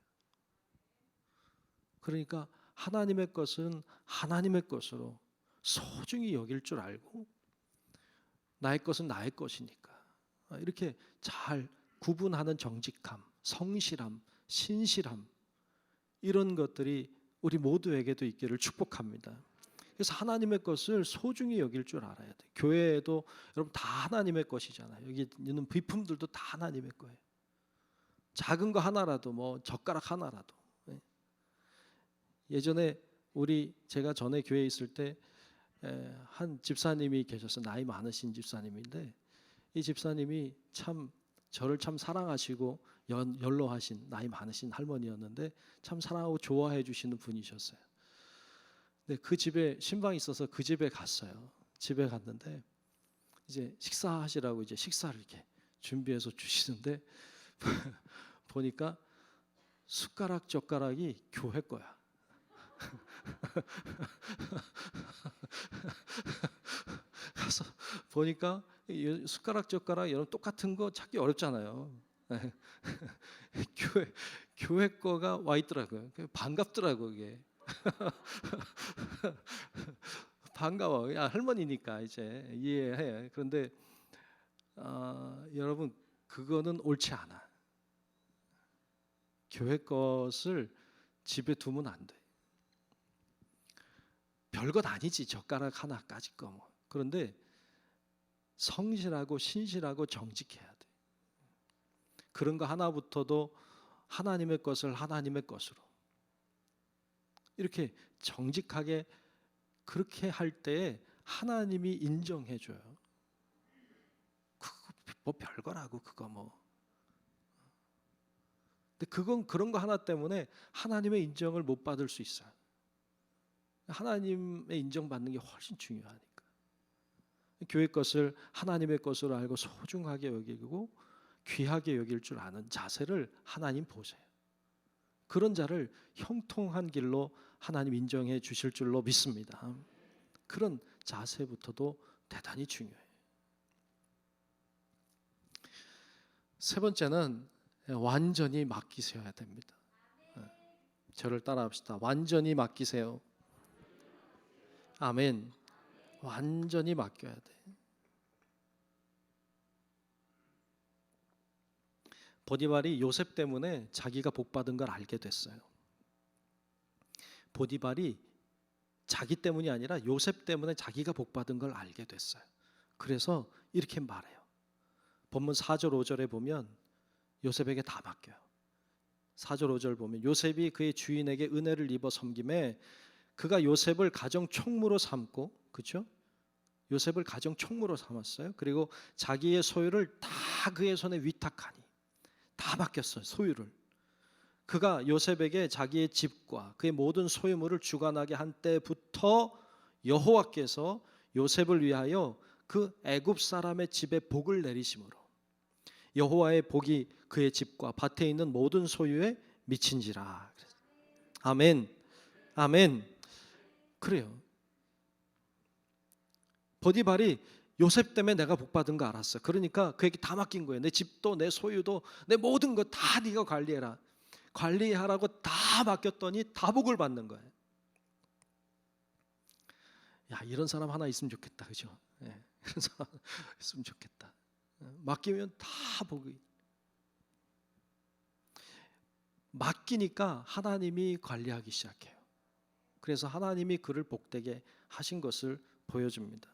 그러니까 하나님의 것은 하나님의 것으로 소중히 여길 줄 알고, 나의 것은 나의 것이니까 이렇게 잘 구분하는 정직함, 성실함, 신실함, 이런 것들이 우리 모두에게도 있기를 축복합니다. 그래서 하나님의 것을 소중히 여길 줄 알아야 돼요. 교회에도 여러분 다 하나님의 것이잖아요. 여기 있는 비품들도 다 하나님의 거예요. 작은 거 하나라도, 뭐 젓가락 하나라도. 예전에 제가 전에 교회에 있을 때 한 집사님이 계셔서 나이 많으신 집사님인데 이 집사님이 참 저를 참 사랑하시고 연로하신 나이 많으신 할머니였는데 참 사랑하고 좋아해 주시는 분이셨어요. 근데 그 집에 신방이 있어서 그 집에 갔어요. 집에 갔는데 이제 식사하시라고 이제 식사를 이렇게 준비해서 주시는데 보니까 숟가락 젓가락이 교회 거야. 가서 보니까 숟가락 젓가락 여러분 똑같은 거 찾기 어렵잖아요. 교회 거가 와 있더라고요. 반갑더라고 이게. 반가워. 야, 할머니니까 이제 이해해. 그런데 여러분 그거는 옳지 않아. 교회 것을 집에 두면 안 돼. 별것 아니지 젓가락 하나까지 거 뭐. 그런데 성실하고 신실하고 정직해야 돼. 그런 거 하나부터도 하나님의 것을 하나님의 것으로 이렇게 정직하게 그렇게 할 때에 하나님이 인정해 줘요. 그거 뭐 별거라고 그거 뭐. 근데 그건 그런 거 하나 때문에 하나님의 인정을 못 받을 수 있어요. 하나님의 인정받는 게 훨씬 중요하니까. 교회 것을 하나님의 것으로 알고 소중하게 여기고 귀하게 여길 줄 아는 자세를 하나님 보세요. 그런 자를 형통한 길로 하나님 인정해 주실 줄로 믿습니다. 그런 자세부터도 대단히 중요해요. 세 번째는 완전히 맡기셔야 됩니다. 저를 따라합시다. 완전히 맡기세요. 아멘. 완전히 맡겨야 돼. 보디발이 요셉 때문에 자기가 복받은 걸 알게 됐어요. 보디발이 자기 때문이 아니라 요셉 때문에 자기가 복받은 걸 알게 됐어요. 그래서 이렇게 말해요. 본문 4절 5절에 보면 요셉에게 다 맡겨요. 4절 5절 보면 요셉이 그의 주인에게 은혜를 입어 섬김에 그가 요셉을 가정 총무로 삼고, 그렇죠? 요셉을 가정 총무로 삼았어요. 그리고 자기의 소유를 다 그의 손에 위탁하니 다 맡겼어요. 소유를. 그가 요셉에게 자기의 집과 그의 모든 소유물을 주관하게 한 때부터 여호와께서 요셉을 위하여 그 애굽 사람의 집에 복을 내리심으로 여호와의 복이 그의 집과 밭에 있는 모든 소유에 미친지라. 아멘. 아멘. 그래요. 보디발이 요셉 때문에 내가 복받은 거 알았어. 그러니까 그에게 다 맡긴 거예요. 내 집도 내 소유도 내 모든 거 다 네가 관리해라. 관리하라고 다 맡겼더니 다 복을 받는 거예요. 야, 이런 사람 하나 있으면 좋겠다. 그죠? 네, 이런 사람 있으면 좋겠다. 맡기면 다 복이. 맡기니까 하나님이 관리하기 시작해요. 그래서 하나님이 그를 복되게 하신 것을 보여줍니다.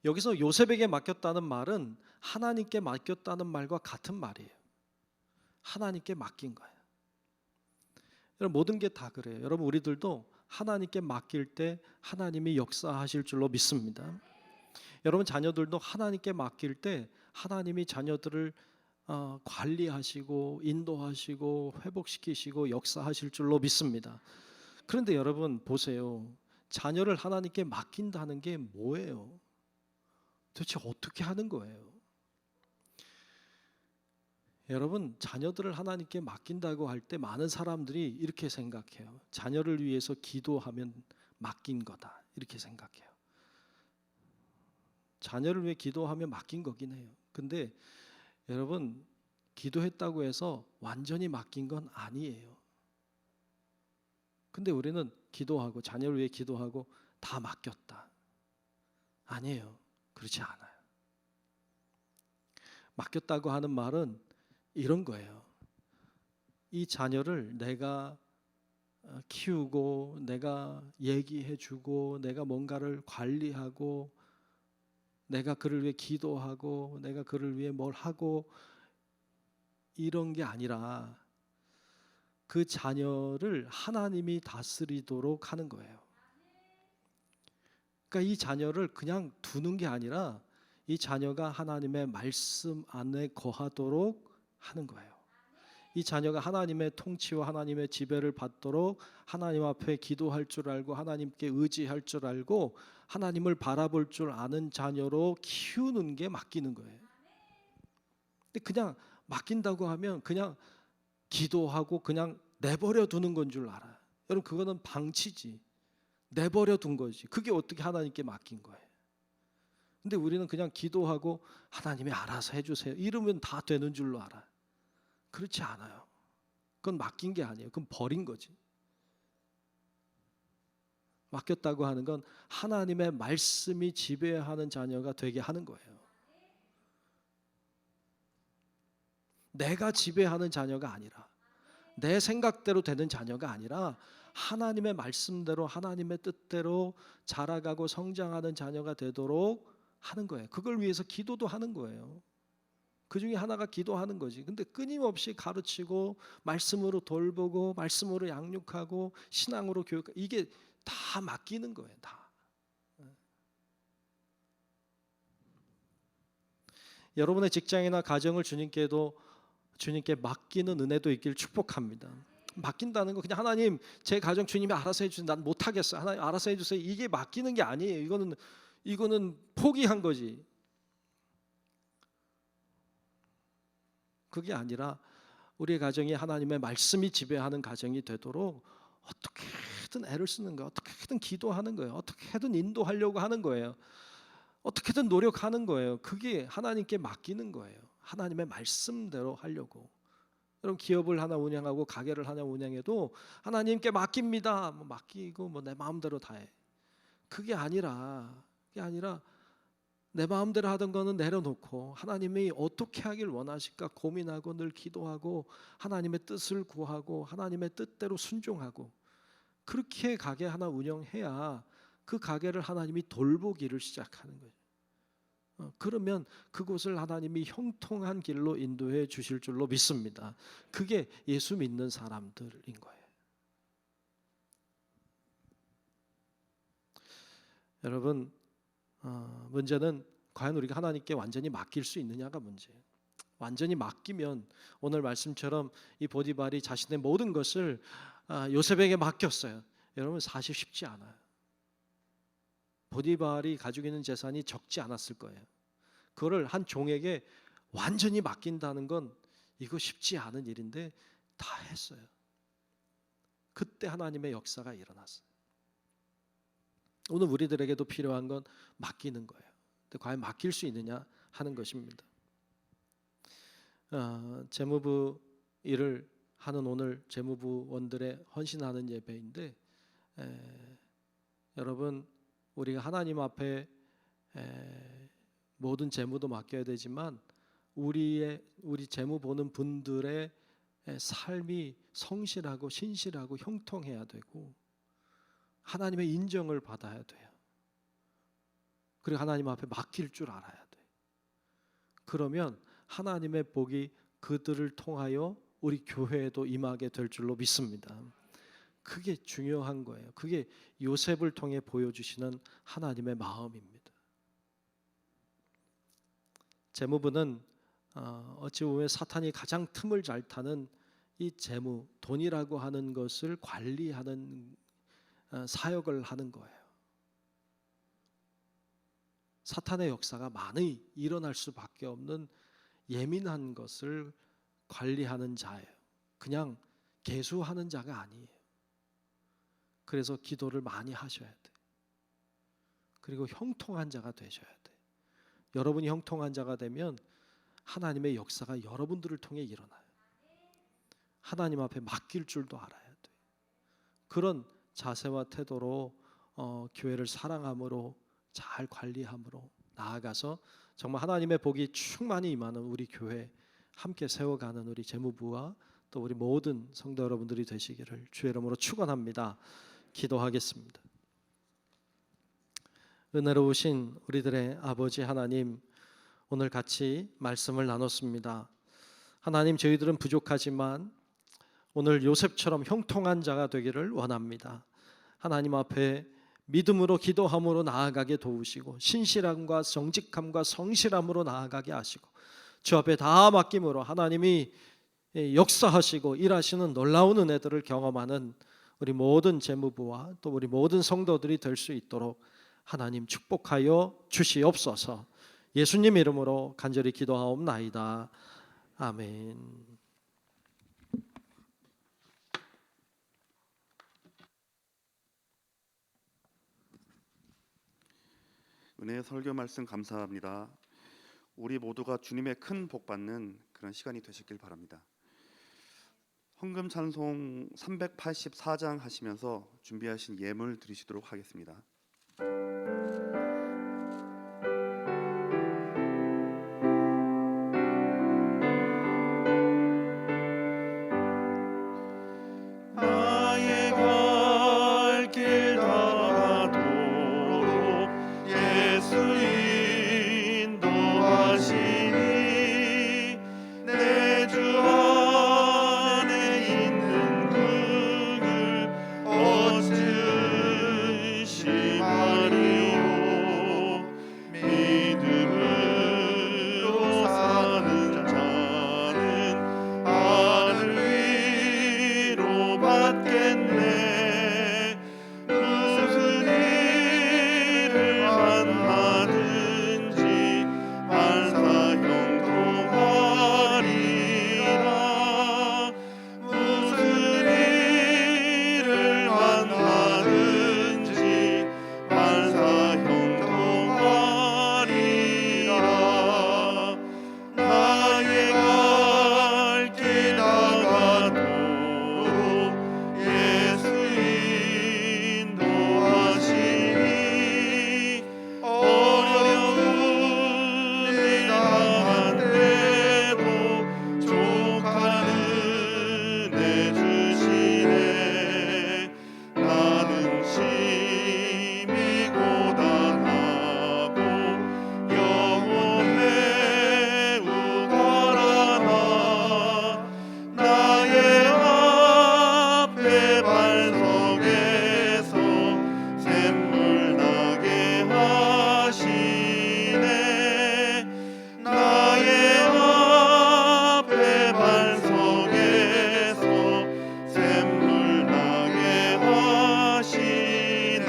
여기서 요셉에게 맡겼다는 말은 하나님께 맡겼다는 말과 같은 말이에요. 하나님께 맡긴 거예요. 여러분 모든 게 다 그래요. 여러분 우리들도 하나님께 맡길 때 하나님이 역사하실 줄로 믿습니다. 여러분 자녀들도 하나님께 맡길 때 하나님이 자녀들을 관리하시고 인도하시고 회복시키시고 역사하실 줄로 믿습니다. 그런데 여러분 보세요. 자녀를 하나님께 맡긴다는 게 뭐예요? 도대체 어떻게 하는 거예요? 여러분 자녀들을 하나님께 맡긴다고 할 때 많은 사람들이 이렇게 생각해요. 자녀를 위해서 기도하면 맡긴 거다 이렇게 생각해요. 자녀를 위해 기도하면 맡긴 거긴 해요. 근데 여러분 기도했다고 해서 완전히 맡긴 건 아니에요. 근데 우리는 기도하고 자녀를 위해 기도하고 다 맡겼다. 아니에요. 그렇지 않아요. 맡겼다고 하는 말은 이런 거예요. 이 자녀를 내가 키우고 내가 얘기해주고 내가 뭔가를 관리하고 내가 그를 위해 기도하고 내가 그를 위해 뭘 하고 이런 게 아니라 그 자녀를 하나님이 다스리도록 하는 거예요. 그러니까 이 자녀를 그냥 두는 게 아니라 이 자녀가 하나님의 말씀 안에 거하도록 하는 거예요. 이 자녀가 하나님의 통치와 하나님의 지배를 받도록 하나님 앞에 기도할 줄 알고 하나님께 의지할 줄 알고 하나님을 바라볼 줄 아는 자녀로 키우는 게 맡기는 거예요. 근데 그냥 맡긴다고 하면 그냥 기도하고 그냥 내버려 두는 건 줄 알아요. 여러분, 그거는 방치지. 내버려 둔 거지. 그게 어떻게 하나님께 맡긴 거예요. 근데 우리는 그냥 기도하고 하나님이 알아서 해주세요 이러면 다 되는 줄로 알아요. 그렇지 않아요. 그건 맡긴 게 아니에요. 그건 버린 거지. 맡겼다고 하는 건 하나님의 말씀이 지배하는 자녀가 되게 하는 거예요. 내가 지배하는 자녀가 아니라, 내 생각대로 되는 자녀가 아니라 하나님의 말씀대로 하나님의 뜻대로 자라가고 성장하는 자녀가 되도록 하는 거예요. 그걸 위해서 기도도 하는 거예요. 그 중에 하나가 기도하는 거지. 근데 끊임없이 가르치고 말씀으로 돌보고 말씀으로 양육하고 신앙으로 교육하고 이게 다 맡기는 거예요. 다. 여러분의 직장이나 가정을 주님께 맡기는 은혜도 있길 축복합니다. 맡긴다는 거 그냥 하나님 제 가정 주님이 알아서 해주세요. 난 못하겠어요. 하나님 알아서 해주세요. 이게 맡기는 게 아니에요. 이거는 포기한 거지. 그게 아니라 우리의 가정이 하나님의 말씀이 지배하는 가정이 되도록 어떻게든 애를 쓰는 거예요. 어떻게든 기도하는 거예요. 어떻게든 인도하려고 하는 거예요. 어떻게든 노력하는 거예요. 그게 하나님께 맡기는 거예요. 하나님의 말씀대로 하려고. 여러분, 기업을 하나 운영하고 가게를 하나 운영해도 하나님께 맡깁니다. 맡기고 내 마음대로 다 해. 그게 아니라 내 마음대로 하던 거는 내려놓고 하나님이 어떻게 하길 원하실까 고민하고 늘 기도하고 하나님의 뜻을 구하고 하나님의 뜻대로 순종하고 그렇게 가게 하나 운영해야 그 가게를 하나님이 돌보기를 시작하는 거예요. 그러면 그곳을 하나님이 형통한 길로 인도해 주실 줄로 믿습니다. 그게 예수 믿는 사람들인 거예요. 여러분, 문제는 과연 우리가 하나님께 완전히 맡길 수 있느냐가 문제예요. 완전히 맡기면 오늘 말씀처럼 이 보디발이 자신의 모든 것을 요셉에게 맡겼어요. 여러분, 사실 쉽지 않아요. 보디발이 가지고 있는 재산이 적지 않았을 거예요. 그거를 한 종에게 완전히 맡긴다는 건 이거 쉽지 않은 일인데 다 했어요. 그때 하나님의 역사가 일어났어요. 오늘 우리들에게도 필요한 건 맡기는 거예요. 근데 과연 맡길 수 있느냐 하는 것입니다. 재무부 일을 하는 오늘 재무부원들의 헌신하는 예배인데 여러분, 우리가 하나님 앞에 모든 재무도 맡겨야 되지만 우리 재무 보는 분들의 삶이 성실하고 신실하고 형통해야 되고 하나님의 인정을 받아야 돼요. 그리고 하나님 앞에 맡길 줄 알아야 돼. 그러면 하나님의 복이 그들을 통하여 우리 교회에도 임하게 될 줄로 믿습니다. 그게 중요한 거예요. 그게 요셉을 통해 보여주시는 하나님의 마음입니다. 재무부는 어찌 보면 사탄이 가장 틈을 잘 타는 이 재무, 돈이라고 하는 것을 관리하는 사역을 하는 거예요. 사탄의 역사가 많이 일어날 수밖에 없는 예민한 것을 관리하는 자예요. 그냥 개수하는 자가 아니에요. 그래서 기도를 많이 하셔야 돼요. 그리고 형통한 자가 되셔야 돼요. 여러분이 형통한 자가 되면 하나님의 역사가 여러분들을 통해 일어나요. 하나님 앞에 맡길 줄도 알아야 돼요. 그런 자세와 태도로 교회를 사랑함으로 잘 관리함으로 나아가서 정말 하나님의 복이 충만히 임하는 우리 교회 함께 세워가는 우리 재무부와 또 우리 모든 성도 여러분들이 되시기를 주의 이름으로 축원합니다. 기도하겠습니다. 은혜로우신 우리들의 아버지 하나님, 오늘 같이 말씀을 나눴습니다. 하나님, 저희들은 부족하지만 오늘 요셉처럼 형통한 자가 되기를 원합니다. 하나님 앞에 믿음으로 기도함으로 나아가게 도우시고 신실함과 정직함과 성실함으로 나아가게 하시고 주 앞에 다 맡김으로 하나님이 역사하시고 일하시는 놀라운 은혜들을 경험하는 우리 모든 재무부와 또 우리 모든 성도들이 될 수 있도록 하나님 축복하여 주시옵소서. 예수님 이름으로 간절히 기도하옵나이다. 아멘. 은혜의 설교 말씀 감사합니다. 우리 모두가 주님의 큰 복 받는 그런 시간이 되시길 바랍니다. 헌금 찬송 384장 하시면서 준비하신 예물 드리시도록 하겠습니다. 나의 갈 길 다가도록 예수 인도하시니 내 주 안에 있는 그를 어찌 의심하리요. 믿음으로 사는 자는 하늘 위로받겠네. 무슨 일을 만나든지 만사형통하리라. 무슨 일을 만나든지 만사형통하리라. 나의 갈 길 다가도록 예수 인도하시니 어려운 일 당한 때도 족한 은혜 주시네. 나는 심히 고단하고 영혼에 우거라나 나의 앞에 반석에서 샘물 나게 하시네. 나의 앞에 반석에서 샘물 나게 하시네.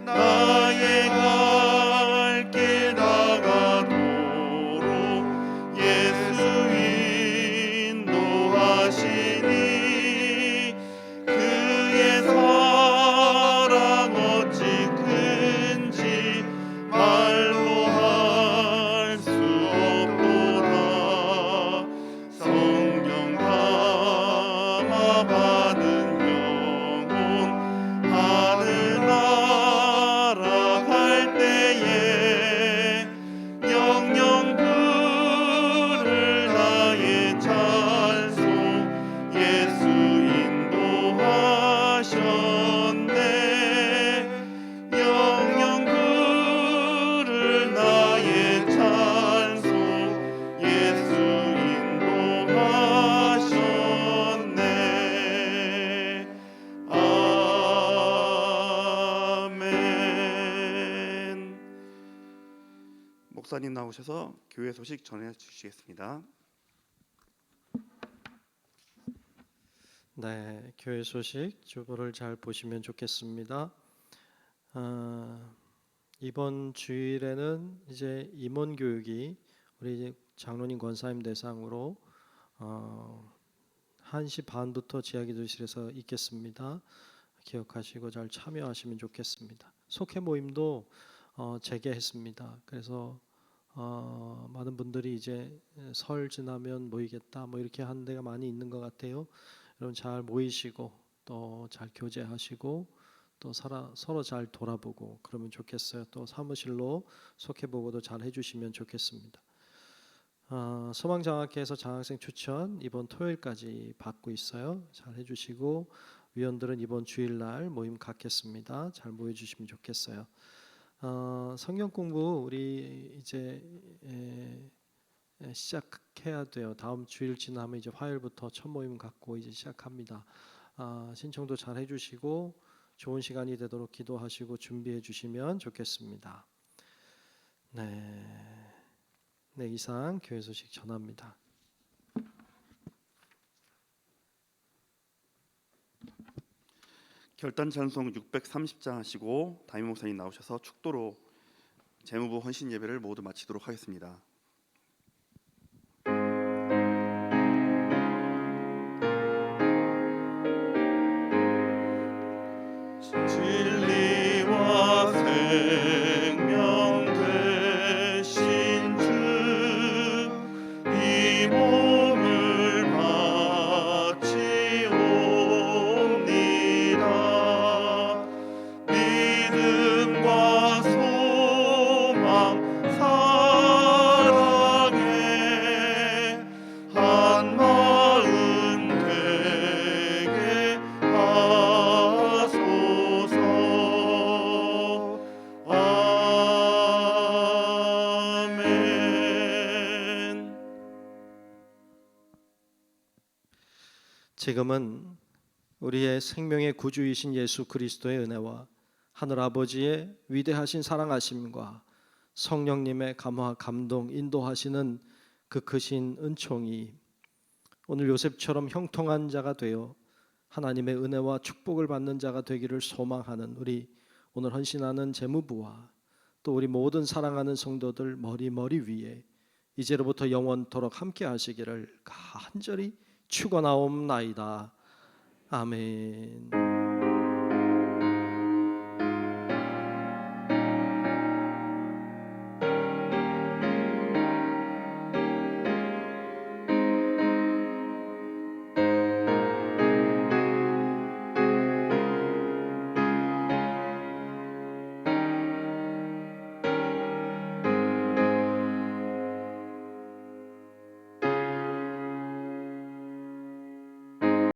나의 갈 길 다가도록 예수 인도하시니 그의 사랑 어찌 큰지 말로 할 수 없도다. 성령 담아 받은 영혼 하늘 날아갈 때에 영영 부를 나의 찬송 예수 인도하셨네. 영영 부를 나의 찬송 예수 인도하셨네. 아멘. 목사님 나오셔서 교회 소식 전해 주시겠습니다. 네, 교회 소식 주보를 잘 보시면 좋겠습니다. 이번 주일에는 이제 임원 교육이 우리 장로님 권사님 대상으로 1시 반부터 지하기도실에서 있겠습니다. 기억하시고 잘 참여하시면 좋겠습니다. 속회 모임도 재개했습니다. 그래서 많은 분들이 이제 설 지나면 모이겠다 뭐 이렇게 하는 데가 많이 있는 것 같아요. 여러분 잘 모이시고 또 잘 교제하시고 또 서로 잘 돌아보고 그러면 좋겠어요. 또 사무실로 속해보고도 잘 해주시면 좋겠습니다. 소망장학회에서 장학생 추천 이번 토요일까지 받고 있어요. 잘 해주시고 위원들은 이번 주일날 모임 갖겠습니다. 잘 모여주시면 좋겠어요. 성경 공부 우리 이제 시작해야 돼요. 다음 주일 지나면 이제 화요일부터 첫 모임 갖고 이제 시작합니다. 신청도 잘 해주시고 좋은 시간이 되도록 기도하시고 준비해 주시면 좋겠습니다. 네, 이상 교회 소식 전합니다. 결단 찬송 630장 하시고 담임 목사님 나오셔서 축도로 재무부 헌신 예배를 모두 마치도록 하겠습니다. 진리와 생명 되신 주, 이 몸을 바치옵니다. 믿음과 소망 사랑에 한 마음 되게 하소서. 아멘. 지금은 우리의 생명의 구주이신 예수 그리스도의 은혜와 하늘 아버지의 위대하신 사랑하심과 성령님의 감화 감동 인도하시는 그 크신 은총이 오늘 요셉처럼 형통한 자가 되어 하나님의 은혜와 축복을 받는 자가 되기를 소망하는 우리 오늘 헌신하는 재무부와 또 우리 모든 사랑하는 성도들 머리 위에 이제로부터 영원토록 함께 하시기를 간절히 축원하옵나이다. 아멘.